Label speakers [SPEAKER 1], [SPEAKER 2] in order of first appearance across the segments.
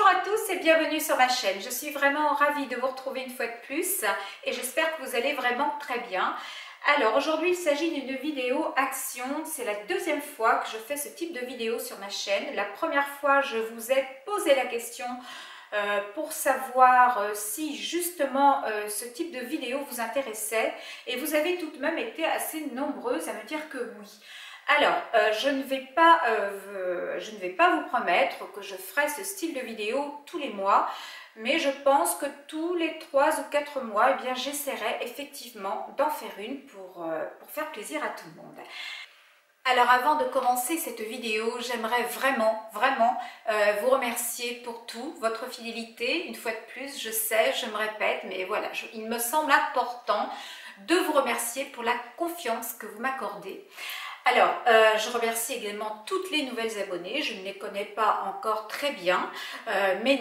[SPEAKER 1] Bonjour à tous et bienvenue sur ma chaîne. Je suis vraiment ravie de vous retrouver une fois de plus et j'espère que vous allez vraiment très bien. Alors aujourd'hui il s'agit d'une vidéo action, c'est la deuxième fois que je fais ce type de vidéo sur ma chaîne. La première fois je vous ai posé la question pour savoir si justement ce type de vidéo vous intéressait et vous avez tout de même été assez nombreuses à me dire que oui. Alors, je ne vais pas vous promettre que je ferai ce style de vidéo tous les mois, mais je pense que tous les 3 ou 4 mois, eh bien, j'essaierai effectivement d'en faire une pour faire plaisir à tout le monde. Alors avant de commencer cette vidéo, j'aimerais vraiment vous remercier pour tout, votre fidélité. Une fois de plus, je sais, je me répète, mais voilà, il me semble important de vous remercier pour la confiance que vous m'accordez. Alors, je remercie également toutes les nouvelles abonnées, je ne les connais pas encore très bien, mais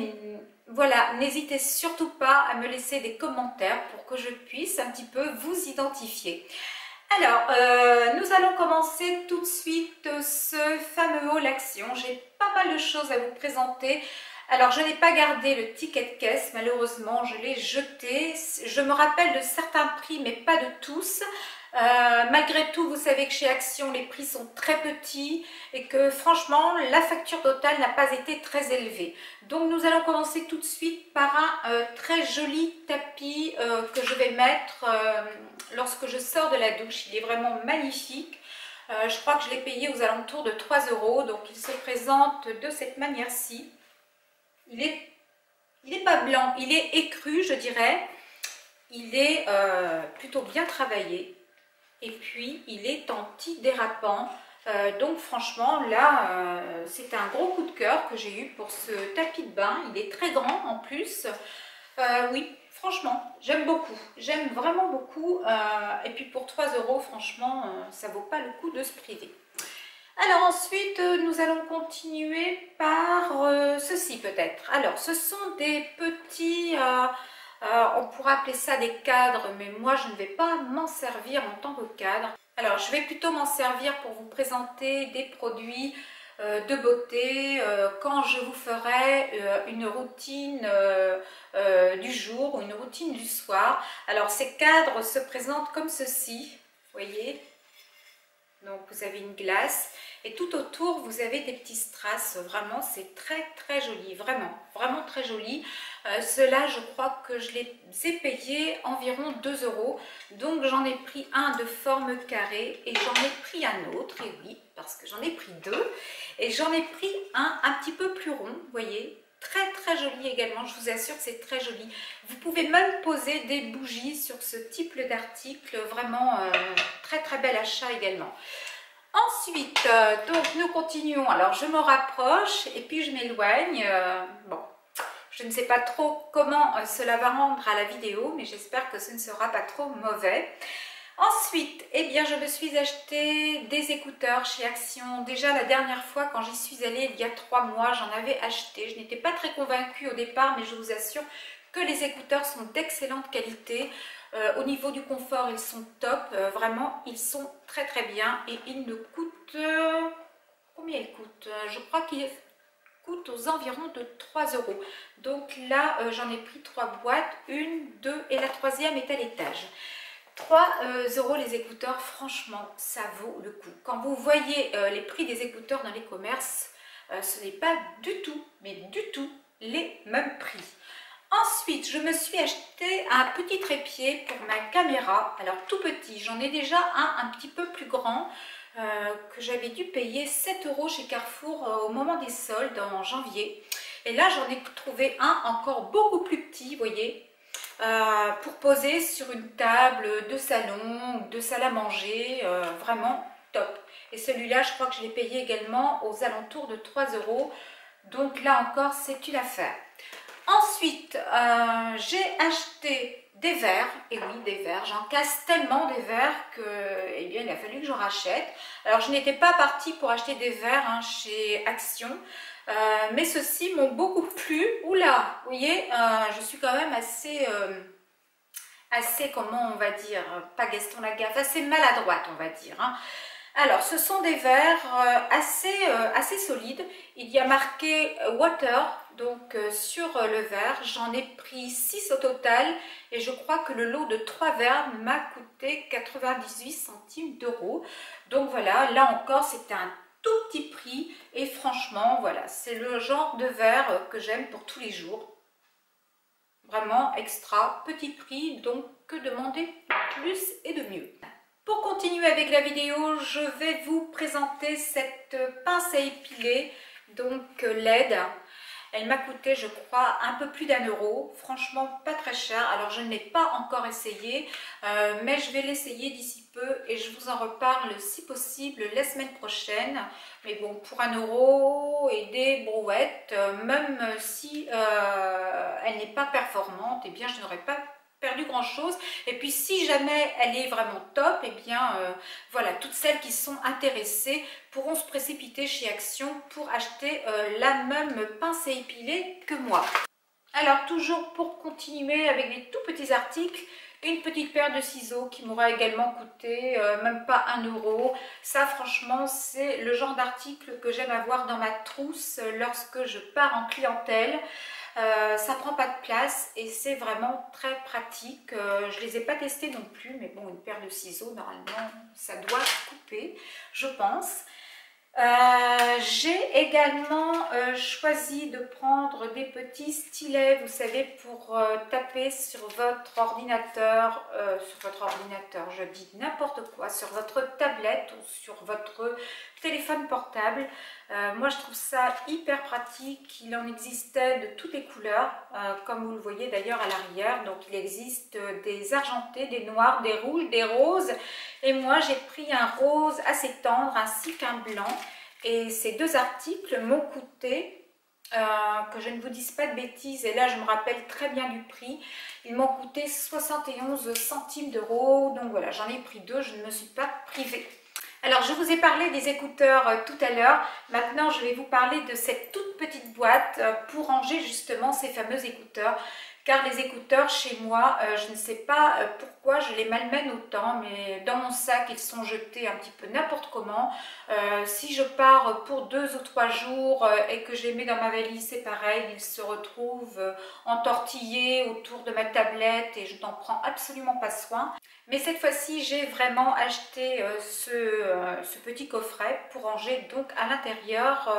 [SPEAKER 1] voilà, n'hésitez surtout pas à me laisser des commentaires pour que je puisse un petit peu vous identifier. Alors, nous allons commencer tout de suite ce fameux haul action. J'ai pas mal de choses à vous présenter. Alors, je n'ai pas gardé le ticket de caisse, malheureusement, je l'ai jeté. Je me rappelle de certains prix, mais pas de tous. Malgré tout, vous savez que chez Action, les prix sont très petits et que franchement, la facture totale n'a pas été très élevée. Donc, nous allons commencer tout de suite par un très joli tapis que je vais mettre lorsque je sors de la douche. Il est vraiment magnifique. Je crois que je l'ai payé aux alentours de 3 €. Donc, il se présente de cette manière-ci. Il est pas blanc, il est écru, je dirais. Il est plutôt bien travaillé. Et puis, il est anti-dérapant. Donc, franchement, là, c'est un gros coup de cœur que j'ai eu pour ce tapis de bain. Il est très grand en plus. Oui, franchement, j'aime beaucoup. J'aime vraiment beaucoup. Et puis, pour 3 €, franchement, ça vaut pas le coup de se priver. Alors ensuite, nous allons continuer par ceci peut-être. Alors, ce sont des petits, on pourrait appeler ça des cadres, mais moi je ne vais pas m'en servir en tant que cadre. Alors, je vais plutôt m'en servir pour vous présenter des produits de beauté quand je vous ferai une routine du jour ou une routine du soir. Alors, ces cadres se présentent comme ceci, vous voyez. Donc, vous avez une glace et tout autour, vous avez des petits strass. Vraiment, c'est très joli. Vraiment très joli. Ceux-là, je crois que je les ai payés environ 2 €. Donc, j'en ai pris un de forme carrée et j'en ai pris un autre. Et oui, parce que j'en ai pris deux. Et j'en ai pris un petit peu plus rond, vous voyez. Très joli également, je vous assure que c'est très joli. Vous pouvez même poser des bougies sur ce type d'article, vraiment très bel achat également. Ensuite, donc nous continuons. Alors je me rapproche et puis je m'éloigne. Bon, je ne sais pas trop comment cela va rendre à la vidéo, mais j'espère que ce ne sera pas trop mauvais. Ensuite, eh bien, je me suis acheté des écouteurs chez Action. Déjà, la dernière fois, quand j'y suis allée, il y a 3 mois, j'en avais acheté. Je n'étais pas très convaincue au départ, mais je vous assure que les écouteurs sont d'excellente qualité. Au niveau du confort, ils sont top. Vraiment, ils sont très bien. Et ils ne coûtent... combien ils coûtent? Je crois qu'ils coûtent aux environs de 3 €. Donc là, j'en ai pris 3 boîtes. 1, 2 et la troisième est à l'étage. 3 € les écouteurs, franchement, ça vaut le coup. Quand vous voyez les prix des écouteurs dans les commerces, ce n'est pas du tout, mais du tout, les mêmes prix. Ensuite, je me suis acheté un petit trépied pour ma caméra. Alors, tout petit, j'en ai déjà un petit peu plus grand que j'avais dû payer 7 € chez Carrefour au moment des soldes en janvier. Et là, j'en ai trouvé un encore beaucoup plus petit, vous voyez. Pour poser sur une table de salon ou de salle à manger, vraiment top. Et celui-là, je crois que je l'ai payé également aux alentours de 3 €. Donc là encore, c'est une affaire. Ensuite, j'ai acheté des verres. Et oui, des verres. J'en casse tellement des verres que, eh bien, il a fallu que j'en rachète. Alors, je n'étais pas partie pour acheter des verres chez Action. Mais ceux-ci m'ont beaucoup plu. Oula, vous voyez, je suis quand même assez, comment on va dire, pas Gaston Lagaffe, assez maladroite, on va dire. Alors, ce sont des verres assez solides. Il y a marqué water, donc sur le verre. J'en ai pris 6 au total et je crois que le lot de 3 verres m'a coûté 98 centimes d'euros. Donc voilà, là encore, c'est un tout petit prix et franchement, voilà, c'est le genre de verre que j'aime pour tous les jours. Vraiment extra, petit prix, donc que demander plus et de mieux. Pour continuer avec la vidéo, je vais vous présenter cette pince à épiler, donc LED. Elle m'a coûté, je crois, un peu plus d'1 €. Franchement, pas très cher. Alors, je ne l'ai pas encore essayé, mais je vais l'essayer d'ici peu et je vous en reparle si possible la semaine prochaine. Mais bon, pour 1 € et des brouettes, même si elle n'est pas performante, eh bien, je n'aurais pas perdu grand chose. Et puis si jamais elle est vraiment top, et bien voilà, toutes celles qui sont intéressées pourront se précipiter chez Action pour acheter la même pince à épiler que moi. Alors toujours pour continuer avec des tout petits articles, une petite paire de ciseaux qui m'aura également coûté même pas 1 €. Ça franchement c'est le genre d'article que j'aime avoir dans ma trousse lorsque je pars en clientèle. Ça prend pas de place et c'est vraiment très pratique. Je les ai pas testés non plus, mais bon, une paire de ciseaux, normalement, ça doit couper, je pense. J'ai également choisi de prendre des petits stylets, vous savez, pour taper sur votre ordinateur, je dis n'importe quoi, sur votre tablette ou sur votre téléphone portable. Moi, je trouve ça hyper pratique. Il en existait de toutes les couleurs, comme vous le voyez d'ailleurs à l'arrière. Donc, il existe des argentés, des noirs, des rouges, des roses. Et moi, j'ai pris un rose assez tendre ainsi qu'un blanc. Et ces deux articles m'ont coûté, que je ne vous dise pas de bêtises, et là je me rappelle très bien du prix, ils m'ont coûté 71 centimes d'euros. Donc voilà, j'en ai pris 2, je ne me suis pas privée. Alors, je vous ai parlé des écouteurs tout à l'heure. Maintenant, je vais vous parler de cette toute petite boîte pour ranger justement ces fameux écouteurs. Car les écouteurs chez moi, je ne sais pas pourquoi je les malmène autant, mais dans mon sac, ils sont jetés un petit peu n'importe comment. Si je pars pour 2 ou 3 jours et que je les mets dans ma valise, c'est pareil, ils se retrouvent entortillés autour de ma tablette et je n'en prends absolument pas soin. Mais cette fois-ci, j'ai vraiment acheté ce petit coffret pour ranger donc à l'intérieur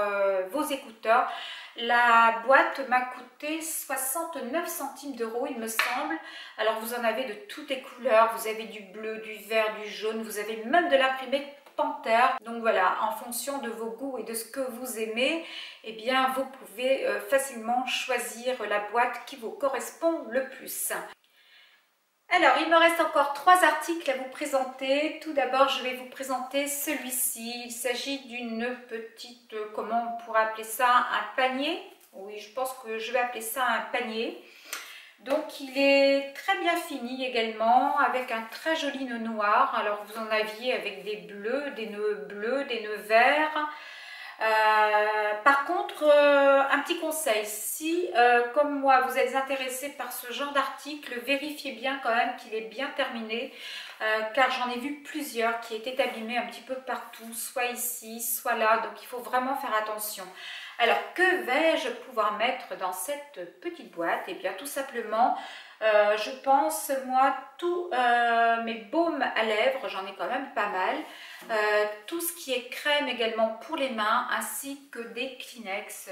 [SPEAKER 1] vos écouteurs. La boîte m'a coûté 69 centimes d'euros, il me semble. Alors, vous en avez de toutes les couleurs. Vous avez du bleu, du vert, du jaune. Vous avez même de l'imprimé Panthère. Donc voilà, en fonction de vos goûts et de ce que vous aimez, eh bien, vous pouvez facilement choisir la boîte qui vous correspond le plus. Alors, il me reste encore 3 articles à vous présenter. Tout d'abord, je vais vous présenter celui-ci. Il s'agit d'une petite, comment on pourrait appeler ça, un panier. Oui, je pense que je vais appeler ça un panier. Donc, il est très bien fini également, avec un très joli nœud noir. Alors, vous en aviez avec des bleus, des nœuds verts. Par contre, un petit conseil, si comme moi vous êtes intéressé par ce genre d'article, vérifiez bien quand même qu'il est bien terminé, car j'en ai vu plusieurs qui étaient abîmés un petit peu partout, soit ici, soit là, donc il faut vraiment faire attention. Alors, que vais-je pouvoir mettre dans cette petite boîte? Eh bien, tout simplement, je pense, moi, tous mes baumes à lèvres, j'en ai quand même pas mal. Tout ce qui est crème également pour les mains, ainsi que des Kleenex.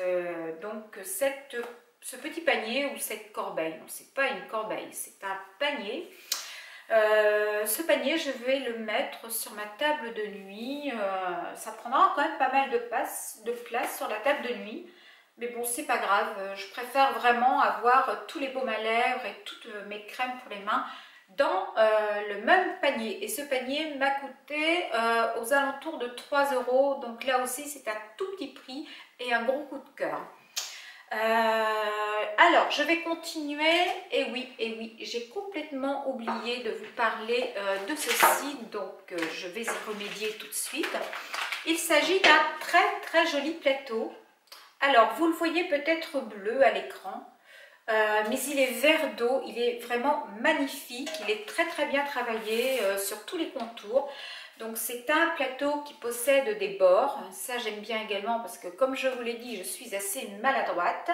[SPEAKER 1] Donc, ce petit panier ou cette corbeille, non, c'est pas une corbeille, c'est un panier. Ce panier, je vais le mettre sur ma table de nuit. Ça prendra quand même pas mal de place sur la table de nuit. Mais bon, c'est pas grave. Je préfère vraiment avoir tous les baumes à lèvres et toutes mes crèmes pour les mains dans le même panier. Et ce panier m'a coûté aux alentours de 3 €. Donc là aussi, c'est un tout petit prix et un gros coup de cœur. Alors, je vais continuer. Et oui, j'ai complètement oublié de vous parler de ceci. Donc, je vais y remédier tout de suite. Il s'agit d'un très joli plateau. Alors, vous le voyez peut-être bleu à l'écran. Mais il est vert d'eau, il est vraiment magnifique, il est très bien travaillé sur tous les contours. Donc c'est un plateau qui possède des bords, ça j'aime bien également parce que comme je vous l'ai dit, je suis assez maladroite.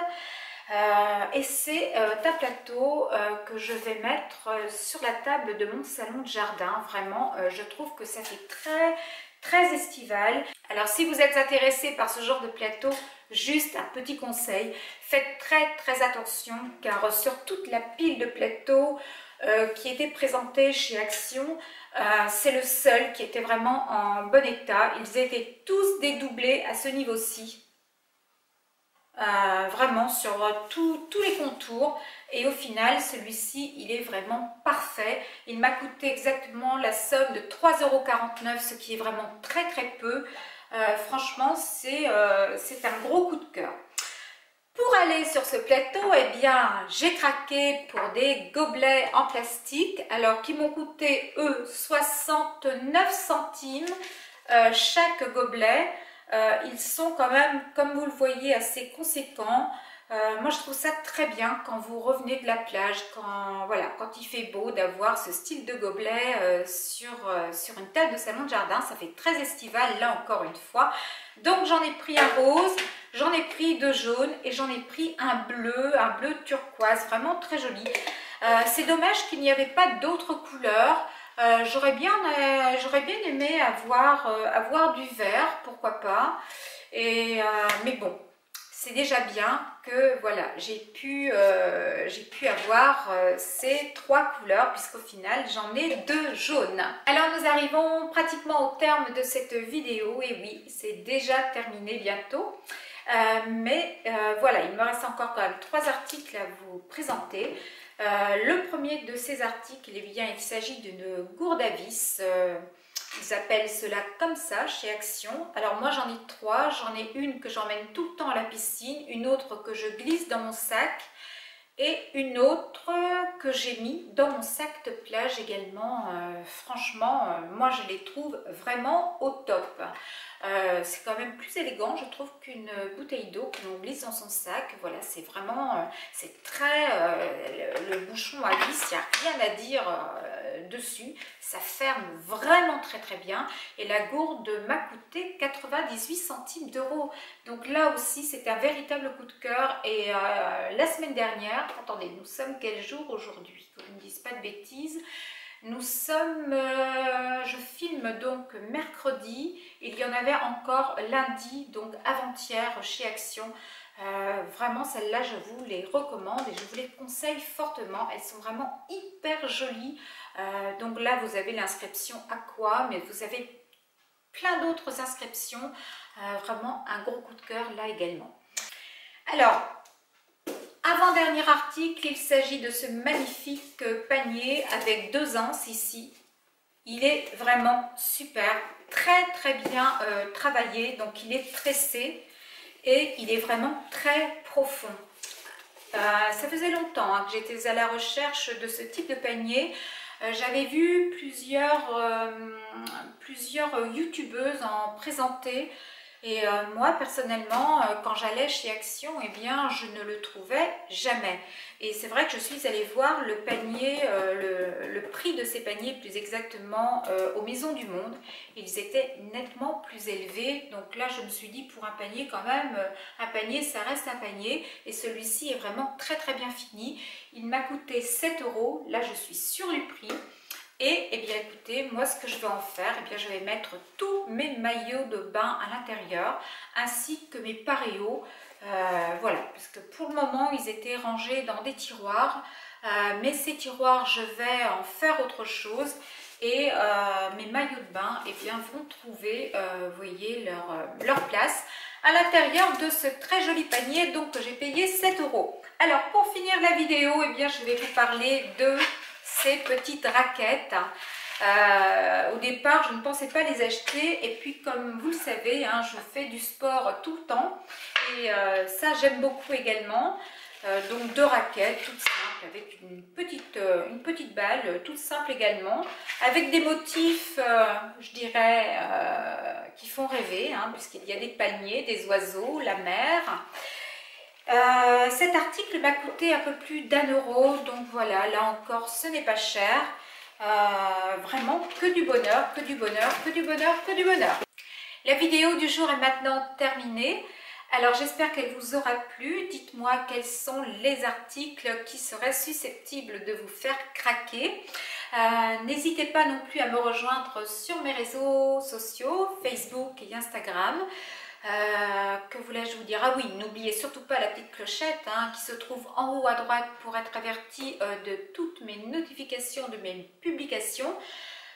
[SPEAKER 1] Et c'est un plateau que je vais mettre sur la table de mon salon de jardin. Vraiment, je trouve que ça fait très estival. Alors si vous êtes intéressé par ce genre de plateau, juste un petit conseil, faites très attention car sur toute la pile de plateaux qui était présenté chez Action, c'est le seul qui était vraiment en bon état. Ils étaient tous dédoublés à ce niveau-ci. Vraiment sur tous les contours, et au final celui-ci il est vraiment parfait. Il m'a coûté exactement la somme de 3,49 €, ce qui est vraiment très peu. Franchement c'est un gros coup de cœur. Pour aller sur ce plateau, eh bien j'ai craqué pour des gobelets en plastique, alors qui m'ont coûté eux 69 centimes chaque gobelet. Ils sont quand même, comme vous le voyez, assez conséquents. Moi je trouve ça très bien quand vous revenez de la plage, quand il fait beau, d'avoir ce style de gobelet sur une table de salon de jardin. Ça fait très estival là encore une fois. Donc j'en ai pris un rose, j'en ai pris deux jaunes et j'en ai pris un bleu turquoise, vraiment très joli. C'est dommage qu'il n'y avait pas d'autres couleurs. J'aurais bien aimé avoir du vert, pourquoi pas. Mais bon, c'est déjà bien que voilà, j'ai pu avoir ces trois couleurs, puisqu'au final j'en ai deux jaunes. Alors nous arrivons pratiquement au terme de cette vidéo, et oui, c'est déjà terminé bientôt. Voilà, il me reste encore quand même 3 articles à vous présenter. Le premier de ces articles, eh bien, il s'agit d'une gourde à vis. Ils appellent cela comme ça chez Action. Alors moi j'en ai 3. J'en ai une que j'emmène tout le temps à la piscine, une autre que je glisse dans mon sac et une autre que j'ai mis dans mon sac de plage également. Franchement, moi je les trouve vraiment au top. C'est quand même plus élégant, je trouve, qu'une bouteille d'eau que l'on glisse dans son sac. Voilà, c'est vraiment, c'est très, le bouchon à vis, il n'y a rien à dire dessus. Ça ferme vraiment très bien. Et la gourde m'a coûté 98 centimes d'euros. Donc là aussi, c'est un véritable coup de cœur. Et la semaine dernière, attendez, nous sommes quel jour aujourd'hui? Que je ne dise pas de bêtises. Nous sommes, je filme donc mercredi, il y en avait encore lundi, donc avant-hier chez Action. Vraiment celles-là je vous les recommande et je vous les conseille fortement, elles sont vraiment hyper jolies. Donc là vous avez l'inscription Aqua, mais vous avez plein d'autres inscriptions, vraiment un gros coup de cœur là également. Alors, avant-dernier article, il s'agit de ce magnifique panier avec 2 anses ici. Il est vraiment super, très bien travaillé, donc il est tressé et il est vraiment très profond. Ça faisait longtemps que j'étais à la recherche de ce type de panier. J'avais vu plusieurs youtubeuses en présenter. Et moi personnellement, quand j'allais chez Action, eh bien je ne le trouvais jamais. Et c'est vrai que je suis allée voir le panier, le prix de ces paniers plus exactement aux Maisons du Monde. Ils étaient nettement plus élevés. Donc là je me suis dit, pour un panier quand même, un panier ça reste un panier. Et celui-ci est vraiment très bien fini. Il m'a coûté 7 €. Là je suis sur le prix. Et eh bien écoutez, moi ce que je vais en faire, eh bien je vais mettre tous mes maillots de bain à l'intérieur, ainsi que mes paréos. Voilà, parce que pour le moment ils étaient rangés dans des tiroirs, mais ces tiroirs je vais en faire autre chose. Et mes maillots de bain eh bien, vont trouver, vous voyez, leur place à l'intérieur de ce très joli panier, donc que j'ai payé 7 €. Alors pour finir la vidéo, eh bien je vais vous parler de ces petites raquettes. Au départ je ne pensais pas les acheter, et puis comme vous le savez, hein, je fais du sport tout le temps et ça j'aime beaucoup également. Donc 2 raquettes toutes simples avec une petite balle toute simple également, avec des motifs je dirais qui font rêver, hein, puisqu'il y a des palmiers, des oiseaux, la mer. Cet article m'a coûté un peu plus d'1 €, donc voilà, là encore ce n'est pas cher. Vraiment que du bonheur, que du bonheur, que du bonheur, que du bonheur. La vidéo du jour est maintenant terminée. Alors j'espère qu'elle vous aura plu. Dites-moi quels sont les articles qui seraient susceptibles de vous faire craquer. N'hésitez pas non plus à me rejoindre sur mes réseaux sociaux, Facebook et Instagram. Que voulais-je vous dire? Ah oui, n'oubliez surtout pas la petite clochette qui se trouve en haut à droite pour être averti de toutes mes notifications, de mes publications.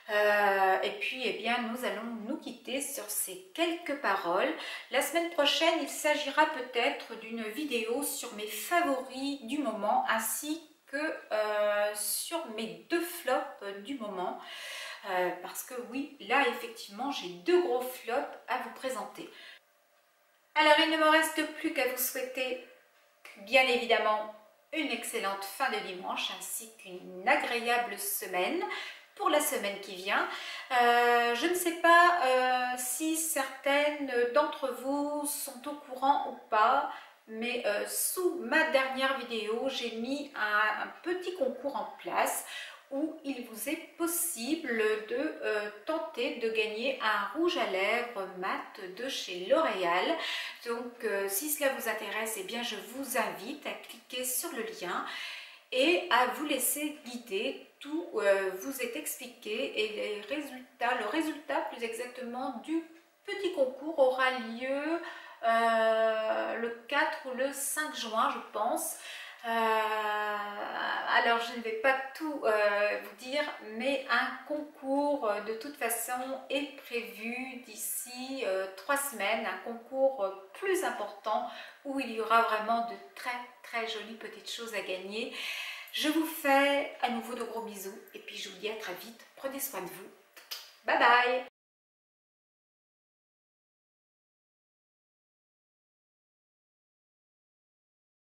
[SPEAKER 1] Et puis, eh bien, nous allons nous quitter sur ces quelques paroles. La semaine prochaine, il s'agira peut-être d'une vidéo sur mes favoris du moment, ainsi que sur mes 2 flops du moment. Parce que oui, là, effectivement, j'ai 2 gros flops à vous présenter. Alors, il ne me reste plus qu'à vous souhaiter, bien évidemment, une excellente fin de dimanche, ainsi qu'une agréable semaine pour la semaine qui vient. Je ne sais pas si certaines d'entre vous sont au courant ou pas, mais sous ma dernière vidéo, j'ai mis un petit concours en place où il vous est possible de tenter de gagner un rouge à lèvres mat de chez L'Oréal. Donc si cela vous intéresse, eh bien je vous invite à cliquer sur le lien et à vous laisser guider. Tout vous est expliqué et le résultat plus exactement du petit concours aura lieu le 4 ou le 5 juin, je pense. Alors je ne vais pas tout vous dire, mais un concours de toute façon est prévu d'ici 3 semaines, un concours plus important où il y aura vraiment de très jolies petites choses à gagner. Je vous fais à nouveau de gros bisous et puis je vous dis à très vite. Prenez soin de vous. Bye bye.